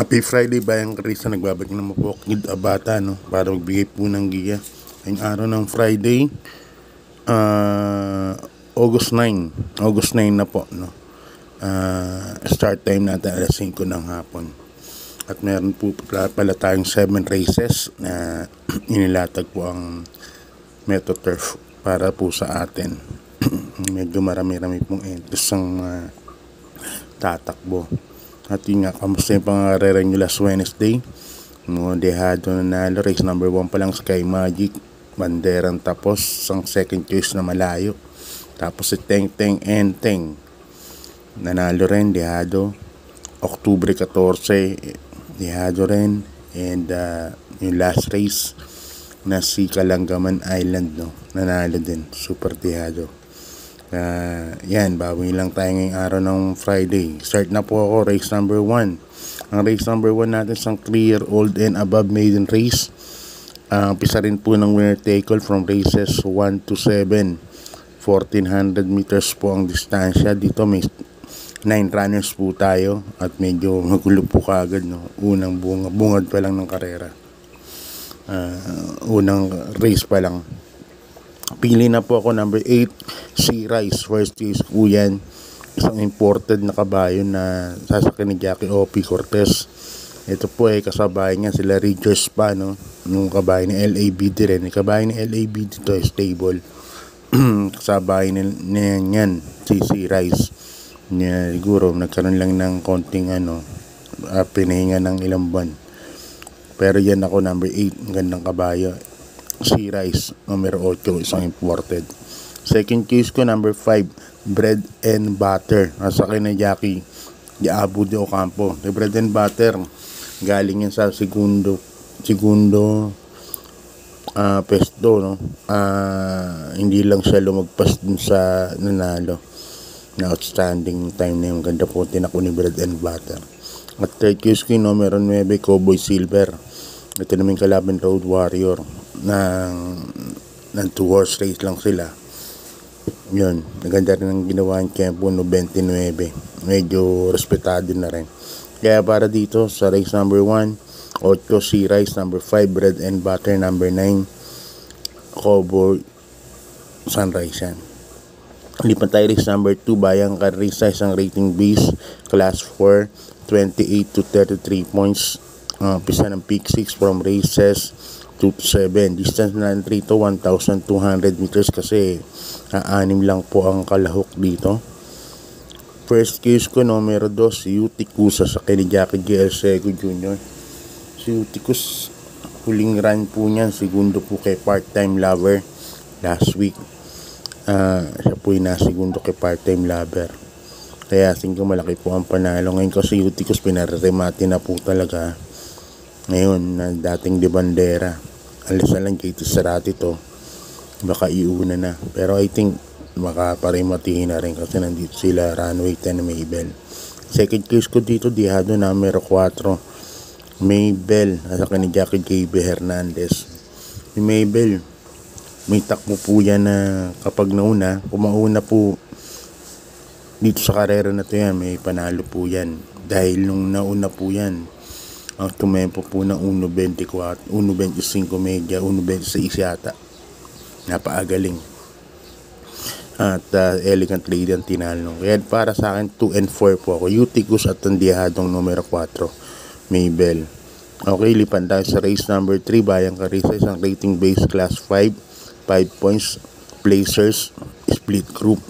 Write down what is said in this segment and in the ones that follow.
Happy Friday bayang Karisa, nagbabalik na po Kid Abata, no, para magbigay po ng giga. Ngayong araw ng Friday, August 9 na po, no. Start time natin alas 5 ng hapon. At meron po pala tayong 7 races na inilatag po ang MetroTurf para po sa atin. Medyo marami-rami pong entries ang tatakbo. At yun nga, kamusta yung pangareren nyo last Wednesday? Dehado na nalo, race number 1 pa lang, Sky Magic, Banderang tapos, isang second choice na malayo. Tapos si Teng Teng Enteng, nanalo rin, dehado. Octubre 14, dehado rin. And yung last race na si Kalangaman Island, no, nanalo din, super dehado. Yan, bawi lang tayo ngayong araw ng Friday. Start na po ako, race number 1. Ang race number 1 natin isang 3-year-old and above maiden race. Pisa rin po ng winner take all from races 1 to 7. 1400 meters po ang distansya. Dito may 9 runners po tayo at medyo magulo po kagad, no? Unang bungad pa lang ng karera. Unang race pa lang. Pili na po ako number 8, Sea Rice. First choice po yan. Isang imported na kabayo na sasakyan ni Jackie O.P. Cortez. Ito po ay kasabay niya sila Ridgers pa, no? Nung kabayo ni LABD rin. Yung kabayo ni LABD to ay stable. Kasabay niya yan, si Sea Rice. Siguro nagkaroon lang ng konting pinahinga ng ilang buwan. Pero yan ako number 8, gandang kabayo. Sea Rice, numero 8, isang imported. Second choice ko, number 5, Bread and Butter. Nasa akin na Jackie Abu de Ocampo. The Bread and Butter, galing yan sa segundo pesto, no? Hindi lang siya lumagpas dun sa nanalo na outstanding time na yung ganda po tinako ni Bread and Butter. At third choice ko, numero 9, Cowboy Silver. Ito naman kalaban Road Warrior ng 2 horse race lang sila. Yun, naganda rin ang ginawa ng tempo no 29. Medyo respetado na rin. Kaya para dito sa race number 1, 8 Sea Rice, number 5 Bread and Butter, number 9 Cowboy Sunrise yan. Lipat tayo race number 2, Bayang Karisa, isang rating base class 4, 28 to 33 points. Pisa ng peak 6 from races 2 to 7. Distance na rito 1,200 meters kasi 6 lang po ang kalahok dito. First case ko, numero 2, Uticus sa kay Jackie G. Sego Jr. Si Uticus, huling run po niyan, segundo po kay Part-Time Lover last week. Siya po yung segundo kay Part-Time Lover. Kaya tingin malaki po ang panalo. Ngayon kasi Uticus pinaremate na po talaga. Ngayon, na dating de bandera, alas na lang Katie Sarati to, baka iuna na. Pero I think makaparimatiin na rin kasi nandito sila Runway 10 Maybell. Second case ko dito, dehado numero 4, Maybell, nasa ni Jackie J.B. Hernandez. Yung Maybell, may takbo po yan na kapag nauna, kumauna po dito sa karera na to yan, may panalo po yan. Dahil nung nauna po yan, ang tumempo po ng 1.24, 1.25 media, 1.26 yata. Napakagaling. At Elegant Lady ang tinalo. Kaya para sa akin, 2 and 4 po ako. Uticus at ang dehadong numero 4, Maybell. Okay, lipan tayo sa race number 3, Bayang Karisa, isang rating base class 5, 5 points, placers, split group.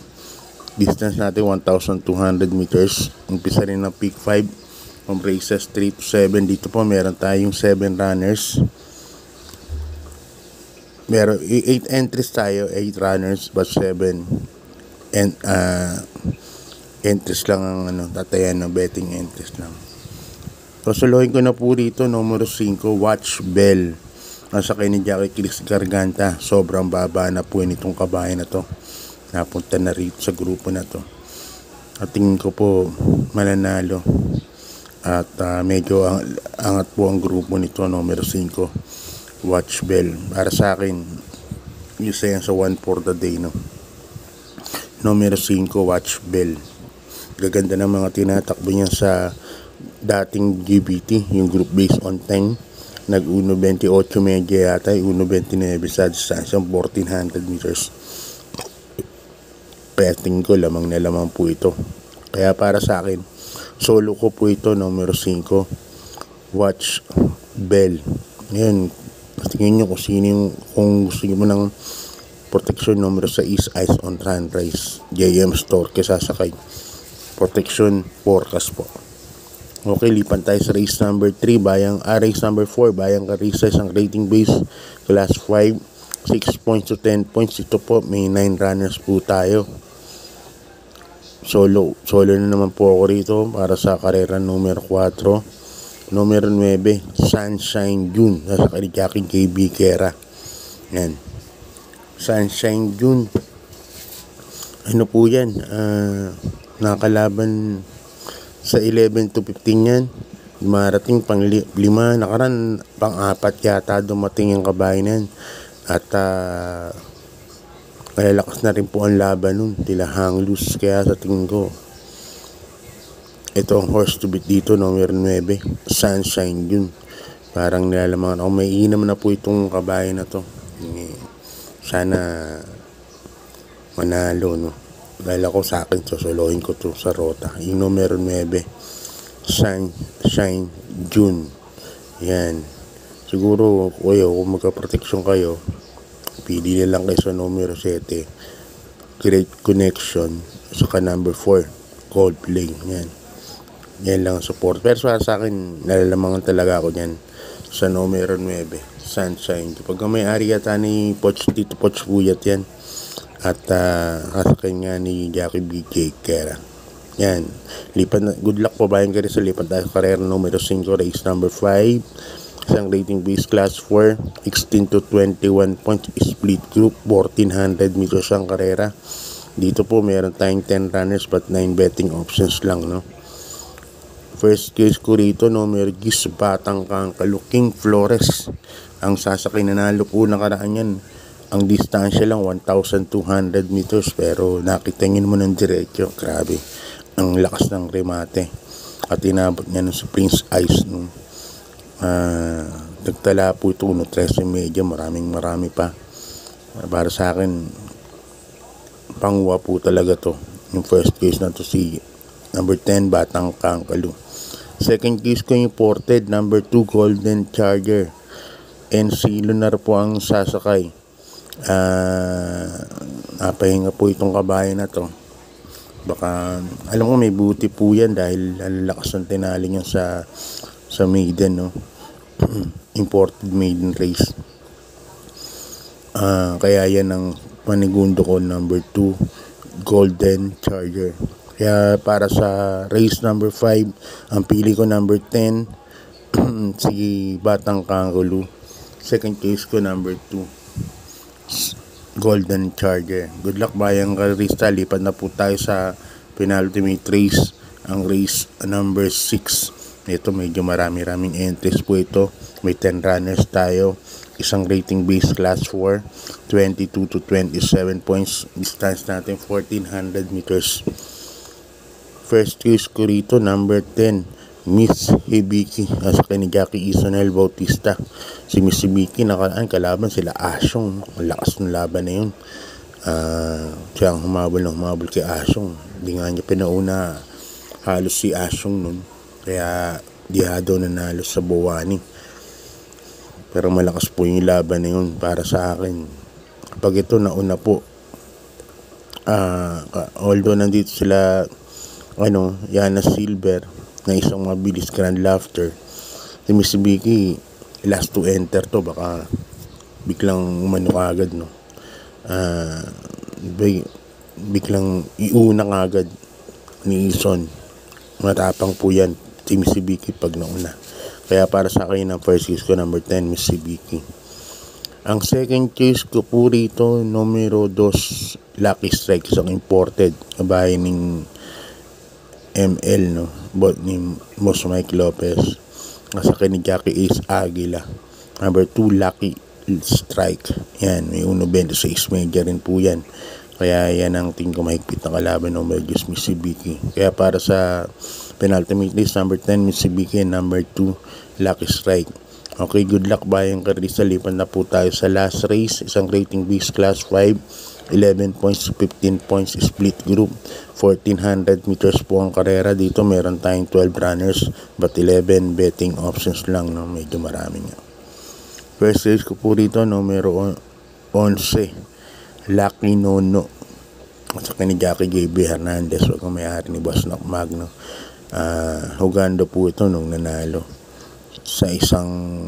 Distance natin 1,200 meters. Umpisa rin ng peak 5. From races 3 to 7, dito po meron tayong 7 runners. Meron 8 entries tayo, 8 runners, but 7 and entries lang ang tatayan ng betting entries lang. Susuluhin ko na po rito, numero 5, Watch Bell. Nasa kay ni Jackie Chris Garganta. Sobrang baba na po nitong kabayan na to. Napunta na rito sa grupo na to. At tingin ko po mananalo. At medyo angat po ang grupo nito, numero 5, Watch Bell. Para sa akin, isa yan sa 1 for the day, no? Numero 5, Watch Bell. Gaganda ng mga tinatakbo niya sa dating GBT, yung group based on time. Nag 1.28 medya yata, 1.29 sa distansyang 1400 meters. Kaya tingin ko lamang na lamang po ito. Kaya para sa akin, solo ko po ito, numero 5, Watch Bell. Ngayon, tingin nyo kung sino yung, kung gusto nyo mo ng protection, numero 6, Eyes on Sunrise, JM Store, kasasakay. Protection forecast po. Okay, lipan tayo sa race number 3, race number 4, Bayang Carissa, isang rating base, class 5, 6 points to 10 points. Ito po, may 9 runners po tayo. Solo na naman po ako rito para sa karera numero 4. Numero 9, Sunshine June, nasa kanijaking KB Kera. Yan. Sunshine June. Ano po yan? Nakalaban sa 11 to 15 yan. Marating pang 5, nakaran pang 4 yata dumating yung kabayan yan. At kaya lakas na rin po ang laban nun, tila hang loose. Kaya sa tingin ko, ito ang horse to beat dito, numero 9, Sunshine June. Parang nilalamangan ako, may inam na po itong kabayan na to. Sana manalo, no? Dahil ako sa akin, susuluhin ko to sa rota. Yung numero 9, Sunshine June. Yan. Siguro, kayo, kung magka-protection kayo, pili na lang kayo sa numero 7, Great Connection, saka number 4, Coldplay. Yan lang ang support. Pero sa akin, nalalamangan talaga ako yan sa numero 9, Sunshine. Pag may-ari yata ni Tito Poch Buyat yan. At kasakay nga ni Jackie BJ Kera. Yan. Good luck po, Bayang Carissa. Lipat tayo sa karera numero 5, race number 5. Isang rating base class 4, 16 to 21 points, split group, 1400 meters ang karera. Dito po meron tayong 10 runners but 9 betting options lang, no? First case ko rito, numero Gis Batang Kangkalo, King Flores. Ang sasakay, nanalo po nakaraan yan. Ang distansya lang 1,200 meters, pero nakitangin mo ng diretso. Grabe, ang lakas ng remate. At inabot niya ng sa Prince Ice, no? Nagtala po ito, 13 marami pa. Para sa akin, pangwa po talaga to. Yung first case na to, si number 10, Batang Kangkalo. Second case ko, imported, number 2, Golden Charger. NC Lunar po ang sasakay. Napahinga po itong kabayan na to. Baka, alam ko may buti po yan dahil ang lakas ng tinali niya sa maiden, no? Imported maiden race. Kaya yan ang panigundo ko, number 2, Golden Charger. Kaya para sa race number 5, ang pili ko number 10, si Batang Kangkalo. Second case ko, number 2, Golden Charger. Good luck, Bayang Carissa. Lipat na po tayo sa penultimate race, ang race number 6. Ito medyo maraming entries po ito. May 10 runners tayo. Isang rating base class 4, 22 to 27 points. Distance natin 1400 meters. First case ko rito, number 10, Miss Hibiki. Asakay ni Jackie Isonel Bautista. Si Miss Hibiki, nakaraan kalaban sila Asyong. Ang lakas ng laban na yun. Siya ang humabol kay Asyong. Hindi nga niya pinauna halos si Asyong nun. Kaya dihado nanalo sa Buwani. Pero malakas po yung laban na yun para sa akin. Kapag ito nauna po, although nandito sila Yana Silver na isang mabilis Grand Laughter, si Miss Vicky last to enter to, baka biglang umano agad, no? Biglang iuna agad ni Ison. Matapang po yan si Miss Vicky pag nauna. Kaya para sa akin, ang first case ko, number 10, Miss Vicky. Ang second case ko po rito, numero 2, Lucky Strike, isang imported, kabahay ng ML, no? Ni Boss Mike Lopez. Nasakay ni Jackie Ace Aguila. Number 2, Lucky Strike. Yan, may 1.26 medya rin po yan. Kaya yan ang tingin ko mahigpit na kalaban ng Mergis Miss Vicky. Kaya para sa Penultimate race, number 10, Mitsubishi, and number 2, Lucky Strike. Okay, good luck bayang karista. Lipan na po tayo sa last race. Isang rating base class 5, 11 points, 15 points, split group. 1400 meters po ang karera. Dito meron tayong 12 runners, but 11 betting options lang, no? Medyo marami nga. First race ko po rito, numero 11, Lucky Nono. At saka ni Jackie J.B. Hernandez, wag kang may-ari ni Boss Knock Magno. Hugando po ito nung nanalo sa isang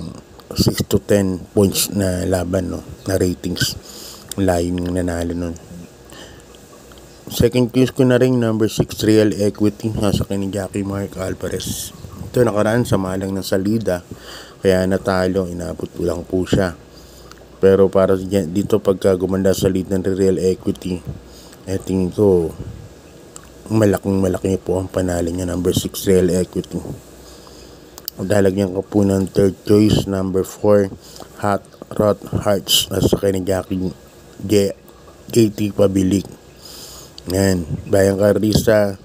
6 to 10 points na laban, no? Na ratings. Layo yung nanalo nun. Second case ko na rin, number 6, Real Equity, nasa kay ni Jackie Mark Alvarez. Ito nakaraan sa malang ng salida, kaya natalo, inabot po lang po siya. Pero para dito pagka gumanda sa lead ng Real Equity, tingin ko malaking po ang panalo niya, number 6, Real Equity. Dalagyan ko po ng third choice, number 4, Hot Rod Hearts, nasa kay ni Jackie JT Pabilik. Yan, bayang karista,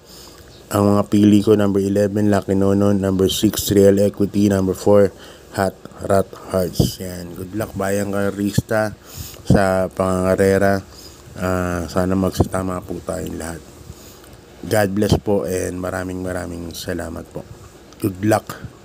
ang mga pili ko, number 11, Lucky Nono, number 6, Real Equity, number 4, Hot Rod Hearts. Yan, good luck bayang karista sa pangangarera. Sana magsitama po tayong lahat. God bless po, and maraming salamat po. Good luck.